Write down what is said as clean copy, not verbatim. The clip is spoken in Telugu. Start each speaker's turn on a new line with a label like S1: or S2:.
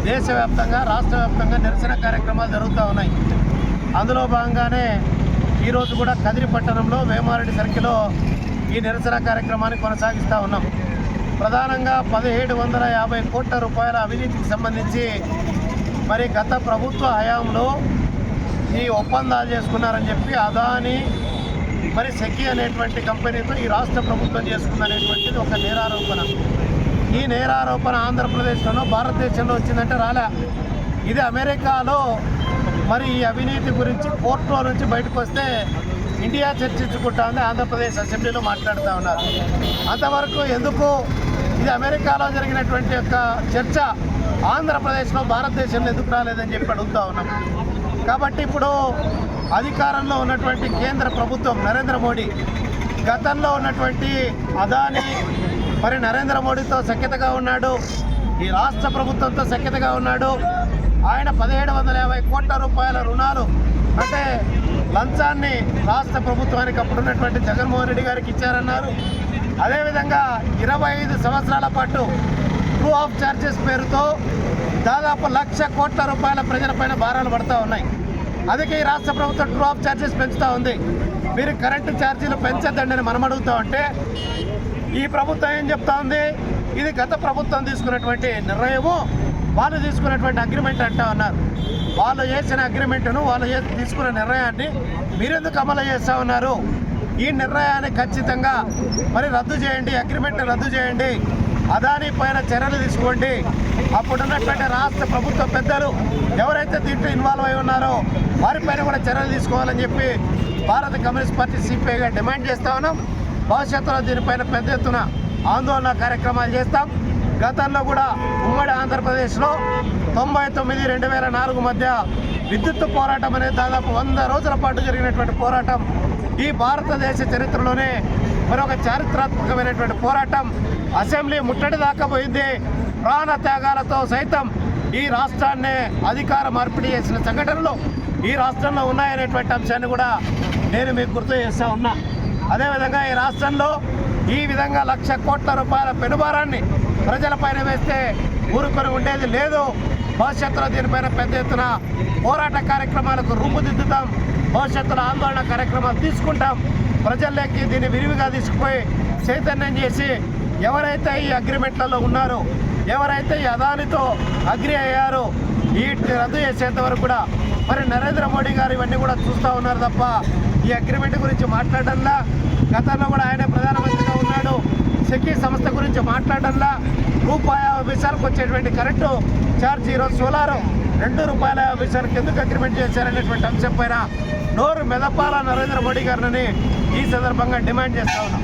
S1: దేశవ్యాప్తంగా రాష్ట్ర వ్యాప్తంగా నిరసన కార్యక్రమాలు జరుగుతూ ఉన్నాయి. అందులో భాగంగానే ఈరోజు కూడా కదిరి పట్టణంలో వేమారెడ్డి సర్కిల్లో ఈ నిరసన కార్యక్రమాన్ని కొనసాగిస్తూ ఉన్నాం. ప్రధానంగా 1750 కోట్ల రూపాయల అవినీతికి సంబంధించి మరి గత ప్రభుత్వ హయాంలో ఈ ఒప్పందాలు చేసుకున్నారని చెప్పి అదాని మరి సెకీ అనేటువంటి కంపెనీతో ఈ రాష్ట్ర ప్రభుత్వం చేసుకుందనేటువంటిది ఒక నేరారోపణ. ఈ నేరారోపణ ఆంధ్రప్రదేశ్లోనో భారతదేశంలో వచ్చిందంటే రాలే. ఇది అమెరికాలో మరి ఈ అవినీతి గురించి కోర్టులో నుంచి బయటకు వస్తే ఇండియా చర్చించుకుంటా ఉంది, ఆంధ్రప్రదేశ్ అసెంబ్లీలో మాట్లాడుతూ ఉన్నారు. అంతవరకు ఎందుకు ఇది అమెరికాలో జరిగినటువంటి యొక్క చర్చ ఆంధ్రప్రదేశ్లో భారతదేశంలో ఎందుకు రాలేదని చెప్పి అడుగుతూ ఉన్నాం. కాబట్టి ఇప్పుడు అధికారంలో ఉన్నటువంటి కేంద్ర ప్రభుత్వం నరేంద్ర మోడీ గతంలో ఉన్నటువంటి అదాని మరి నరేంద్ర మోడీతో సఖ్యతగా ఉన్నాడు, ఈ రాష్ట్ర ప్రభుత్వంతో సఖ్యతగా ఉన్నాడు. ఆయన 1750 కోట్ల రూపాయల రుణాలు అంటే లంచాన్ని రాష్ట్ర ప్రభుత్వానికి అప్పుడున్నటువంటి జగన్మోహన్ రెడ్డి గారికి ఇచ్చారన్నారు. అదేవిధంగా 25 సంవత్సరాల పాటు ట్రూ ఆఫ్ ఛార్జెస్ పేరుతో దాదాపు 1,00,000 కోట్ల రూపాయల ప్రజలపైన భారాలు పడుతూ ఉన్నాయి. అందుకే ఈ రాష్ట్ర ప్రభుత్వం ట్రూ ఆఫ్ ఛార్జెస్ పెంచుతూ ఉంది. మీరు కరెంటు ఛార్జీలు పెంచద్దండి మనం అడుగుతూ ఉంటే ఈ ప్రభుత్వం ఏం చెప్తా ఉంది, ఇది గత ప్రభుత్వం తీసుకున్నటువంటి నిర్ణయము, వాళ్ళు తీసుకున్నటువంటి అగ్రిమెంట్ అంటా ఉన్నారు. వాళ్ళు చేసిన అగ్రిమెంట్ను వాళ్ళు తీసుకున్న నిర్ణయాన్ని మీరెందుకు అమలు చేస్తూ ఉన్నారు? ఈ నిర్ణయాన్ని ఖచ్చితంగా మరి రద్దు చేయండి, అగ్రిమెంట్ని రద్దు చేయండి, అదాని పైన చర్యలు తీసుకోండి. అప్పుడున్నటువంటి రాష్ట్ర ప్రభుత్వ పెద్దలు ఎవరైతే దీంట్లో ఇన్వాల్వ్ అయి ఉన్నారో వారిపైన కూడా చర్యలు తీసుకోవాలని చెప్పి భారత కమ్యూనిస్ట్ పార్టీ సిపిఐగా డిమాండ్ చేస్తూ ఉన్నాం. భవిష్యత్తులో దీనిపైన పెద్ద ఎత్తున ఆందోళన కార్యక్రమాలు చేస్తాం. గతంలో కూడా ఉమ్మడి ఆంధ్రప్రదేశ్లో 99-2004 మధ్య విద్యుత్ పోరాటం అనేది దాదాపు 100 రోజుల పాటు జరిగినటువంటి పోరాటం ఈ భారతదేశ చరిత్రలోనే మరొక చారిత్రాత్మకమైనటువంటి పోరాటం. అసెంబ్లీ ముట్టడి దాకా పోయింది. ప్రాణ త్యాగాలతో సైతం ఈ రాష్ట్రాన్ని అధికార మార్పిడి చేసిన సంఘటనలు ఈ రాష్ట్రంలో ఉన్నాయనేటువంటి అంశాన్ని కూడా నేను మీకు గుర్తు చేస్తూ ఉన్నా. అదేవిధంగా ఈ రాష్ట్రంలో ఈ విధంగా 1,00,000 కోట్ల రూపాయల పెనుభారాన్ని ప్రజలపైన వేస్తే ఊరుకొని ఉండేది లేదు. భవిష్యత్తులో దీనిపైన పెద్ద ఎత్తున పోరాట కార్యక్రమాలకు రూపుదిద్దుతాం. భవిష్యత్తులో ఆందోళన కార్యక్రమాలు తీసుకుంటాం. ప్రజల్లోకి దీన్ని విరివిగా తీసుకుపోయి చైతన్యం చేసి ఎవరైతే ఈ అగ్రిమెంట్లలో ఉన్నారో, ఎవరైతే ఈ అదానితో అగ్రి అయ్యారో వీటిని రద్దు చేసేంత వరకు కూడా మరి నరేంద్ర మోడీ గారు ఇవన్నీ కూడా చూస్తూ ఉన్నారు తప్ప ఈ అగ్రిమెంట్ గురించి మాట్లాడడంలా. గతంలో కూడా ఆయనే ప్రధానమంత్రిగా ఉన్నాడు. సెకీ సంస్థ గురించి మాట్లాడడంలా. ₹50 వచ్చేటువంటి కరెంటు ఛార్జ్ ఈరోజు సోలారు ₹2 ఎందుకు అగ్రిమెంట్ చేశారనేటువంటి అంశం పైన నోరు మెదపాల నరేంద్ర మోడీ గారిని ఈ సందర్భంగా డిమాండ్ చేస్తా ఉన్నాం.